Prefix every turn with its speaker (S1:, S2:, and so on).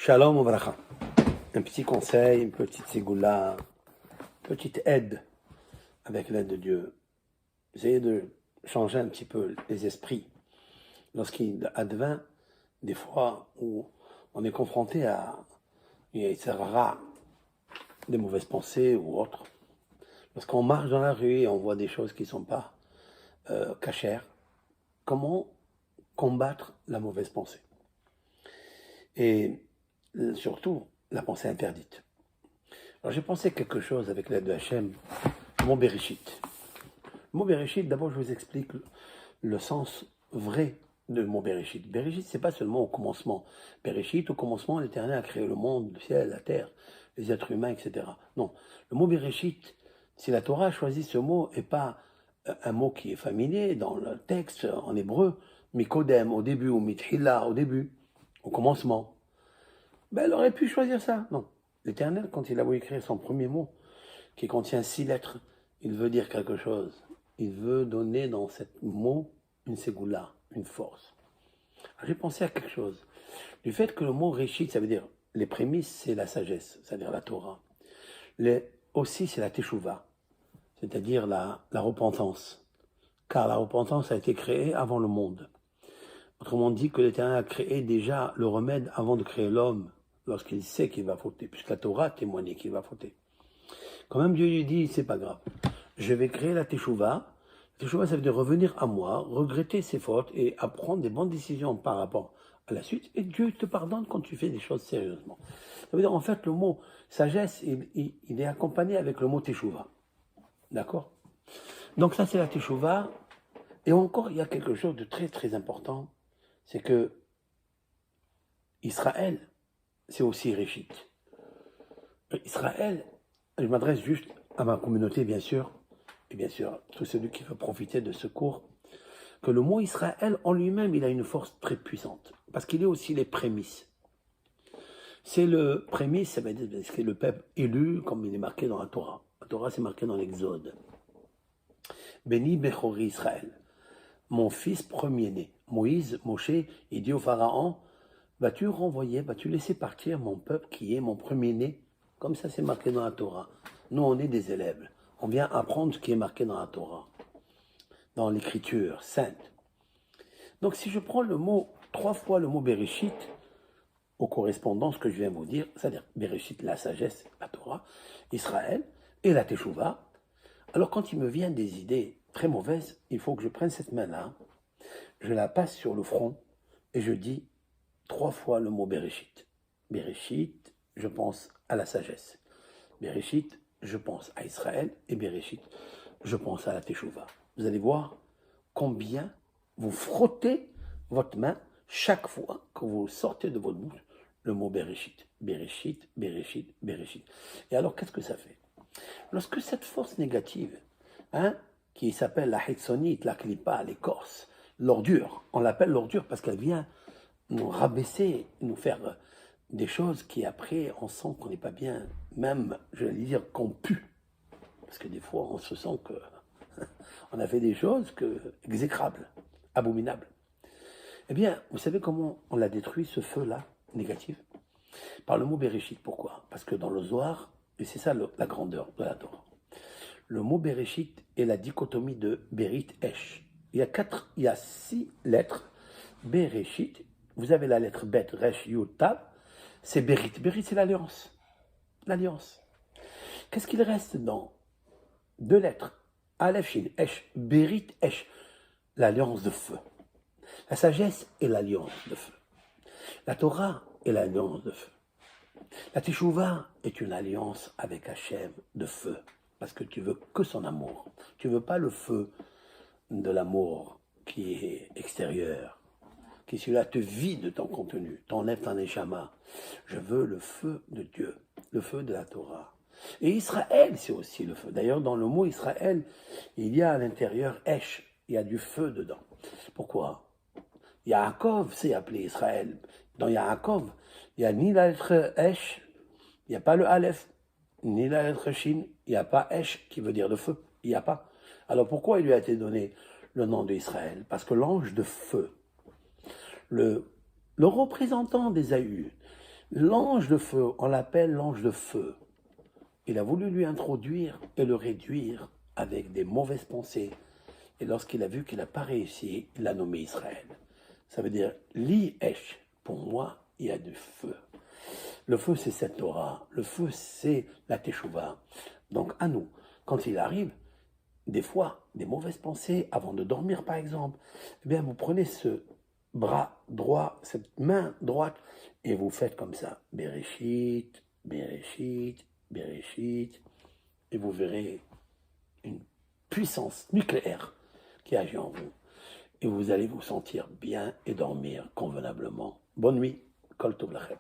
S1: Shalom Ouvracha. Un petit conseil, une petite ségoula, petite aide avec l'aide de Dieu. Essayez de changer un petit peu les esprits. Lorsqu'il advint des fois où on est confronté à des mauvaises pensées ou autres. Lorsqu'on marche dans la rue et on voit des choses qui ne sont pas cachères, comment combattre la mauvaise pensée? Et surtout, la pensée interdite. Alors j'ai pensé quelque chose avec l'aide de Hachem, le mot Bereshit. Le mot Bereshit, d'abord je vous explique le sens vrai de mot Bereshit. Bereshit, c'est pas seulement au commencement. Bereshit, au commencement, l'Éternel a créé le monde, le ciel, la terre, les êtres humains, etc. Non, le mot Bereshit, si la Torah a choisi ce mot et pas un mot qui est familier dans le texte en hébreu, Mikodem, au début, ou Mithila, au début, au commencement, ben elle aurait pu choisir ça. Non. L'Éternel, quand il a voulu écrire son premier mot, qui contient 6 lettres, il veut dire quelque chose. Il veut donner dans ce mot une ségoula, une force. J'ai pensé à quelque chose. Du fait que le mot Réchit, ça veut dire les prémices, c'est la sagesse, c'est-à-dire la Torah. Aussi, c'est la Teshuvah, c'est-à-dire la repentance. Car la repentance a été créée avant le monde. Autrement dit que l'Éternel a créé déjà le remède avant de créer l'homme, lorsqu'il sait qu'il va fauter, puisque la Torah témoigne qu'il va fauter. Quand même Dieu lui dit, c'est pas grave, je vais créer la Teshuvah. Teshuvah, ça veut dire revenir à moi, regretter ses fautes et apprendre des bonnes décisions par rapport à la suite. Et Dieu te pardonne quand tu fais des choses sérieusement. Ça veut dire, en fait, le mot sagesse, il est accompagné avec le mot Teshuvah. D'accord? Donc ça, c'est la Teshuvah. Et encore, il y a quelque chose de très, très important. C'est que Israël, c'est aussi Réchit. Israël, je m'adresse juste à ma communauté, bien sûr, et bien sûr, tout celui qui veut profiter de ce cours, que le mot Israël, en lui-même, il a une force très puissante, parce qu'il est aussi les prémices. C'est le prémisse, ça veut dire que c'est le peuple élu, comme il est marqué dans la Torah. La Torah, c'est marqué dans l'Exode. Béni Bechori Israël, mon fils premier-né. Moïse, Moshe, il dit au Pharaon, vas-tu renvoyer, vas-tu laisser partir mon peuple qui est mon premier-né? Comme ça, c'est marqué dans la Torah. Nous, on est des élèves. On vient apprendre ce qui est marqué dans la Torah, dans l'écriture sainte. Donc, si je prends le mot, 3 fois le mot Bereshit, aux correspondances que je viens de vous dire, c'est-à-dire Bereshit, la sagesse, la Torah, Israël et la Teshuvah, alors quand il me vient des idées très mauvaises, il faut que je prenne cette main-là, je la passe sur le front et je dis 3 fois le mot Bereshit. Bereshit, je pense à la sagesse. Bereshit, je pense à Israël. Et Bereshit, je pense à la Teshuvah. Vous allez voir combien vous frottez votre main chaque fois que vous sortez de votre bouche le mot Bereshit. Bereshit, Bereshit, Bereshit. Et alors, qu'est-ce que ça fait? Lorsque cette force négative, qui s'appelle la Hetsonite, la Klippa, l'écorce, l'ordure, on l'appelle l'ordure parce qu'elle vient nous rabaisser, nous faire des choses qui après on sent qu'on n'est pas bien, même je vais dire qu'on pue, parce que des fois on se sent que on a fait des choses exécrables, abominables. Eh bien, vous savez comment on l'a détruit ce feu-là, négatif? Par le mot Bereshit. Pourquoi? Parce que dans le Zohar, et c'est ça la grandeur de la Torah, le mot Bereshit est la dichotomie de Berit Esh. Il y a 6 lettres. Bereshit, vous avez la lettre Bet, Resh, Yud, Tav, c'est Berit. Berit, c'est l'alliance. L'alliance. Qu'est-ce qu'il reste dans 2 lettres? Aleph, Shin, Esh, Berit, Esh, l'alliance de feu. La sagesse est l'alliance de feu. La Torah est l'alliance de feu. La Teshuvah est une alliance avec Hachem de feu, parce que tu veux que son amour. Tu veux pas le feu de l'amour qui est extérieur, qui celui-là te vide de ton contenu, t'enlève ton neshama. Je veux le feu de Dieu, le feu de la Torah. Et Israël, c'est aussi le feu. D'ailleurs, dans le mot Israël, il y a à l'intérieur Esh, il y a du feu dedans. Pourquoi? Yaakov, c'est appelé Israël. Dans Yaakov, il n'y a ni la lettre Esh, il n'y a pas le Aleph, ni la lettre Shin, il n'y a pas Esh qui veut dire le feu. Il n'y a pas. Alors pourquoi il lui a été donné le nom d'Israël? Parce que l'ange de feu, le représentant d'Ésaü, L'ange de feu, on l'appelle l'ange de feu. Il a voulu lui introduire et le réduire avec des mauvaises pensées. Et lorsqu'il a vu qu'il n'a pas réussi, il l'a nommé Israël. Ça veut dire, Li Esh, pour moi, il y a du feu. Le feu, c'est cette Torah. Le feu, c'est la Teshuvah. Donc, à nous, quand il arrive, des fois, des mauvaises pensées, avant de dormir, par exemple, eh bien, vous prenez ce bras droit, cette main droite, et vous faites comme ça. Bereshit, Bereshit, Bereshit. Et vous verrez une puissance nucléaire qui agit en vous. Et vous allez vous sentir bien et dormir convenablement. Bonne nuit. Kol Tov Lachem.